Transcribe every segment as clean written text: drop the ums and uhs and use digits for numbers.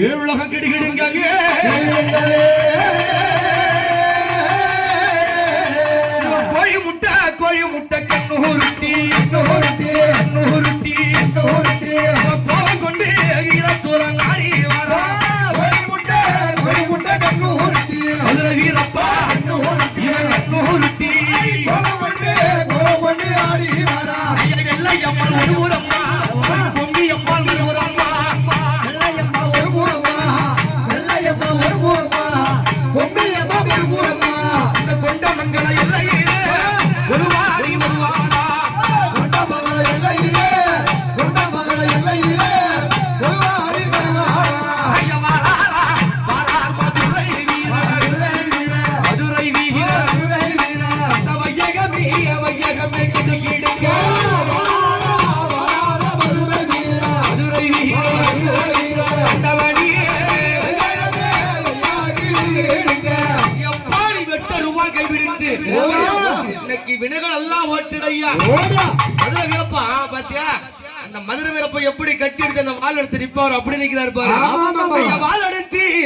ஏழுலகம் கிடுகிடுங்க கோழி முட்டை கண்ணூருட்டி கோவை கொண்டு தூரங்காடி வரா கோழி முட்டை கண்ணூருட்டி அதுல வீரப்பா கண்ணூருட்டி கோவண்டு ஆடி வரா வெள்ளை அம்மாள் ஒரு ஊரம்மா பொங்கி அம்மாள் ஒரு ஊரம்மா வெள்ளையம்மா ஒரு ஊரம்மா ஒரு ஊரம்மா பொங்கி அம்மா ஒரு ஊரம்மா இந்த கொண்டமங்கல எல்லையிலே வருவாடி வருவானா கொண்டமங்கல எல்லையிலே வருவாடி வருவானா ஐயா வாராரா வாரார் மதுரை வீர அந்த வையகமே கிடுகிடுங்க மதுரை வீர அந்த வழியே எப்பாடி வெட்ட ரூபா கைவிடுத்து இன்னைக்கு வினைகள் எல்லாம் ஓட்டுடையா மதுரை வீரப்பா பாத்தியா அந்த மதுரை வீரப்ப எப்படி கட்டி எடுத்து அந்த வால் எடுத்து நிப்பாரு அப்படி நிக்கிறாரு பாரு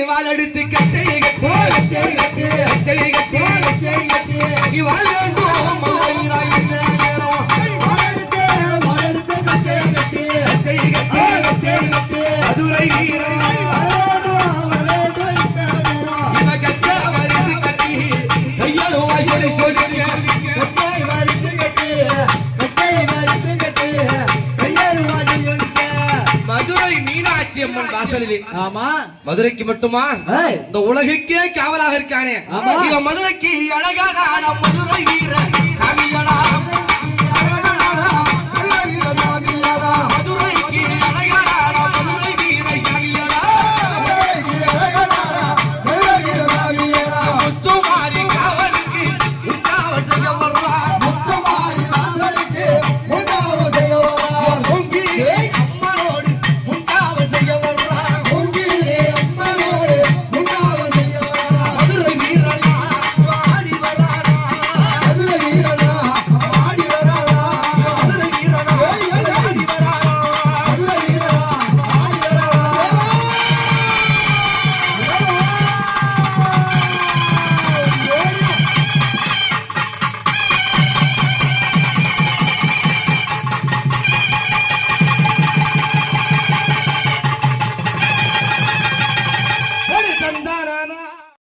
வால் எடுத்து கச்சை கட்டி நீ வால் வேண்டும் மதுரை வீரா மதுரை மீனாட்சி அம்மன் வாசலிலே மதுரைக்கு மட்டுமா இந்த உலகுக்கே காவலாக இருக்கானே இவன் மதுரைக்கு அழகான மதுரை வீர சாமிகளா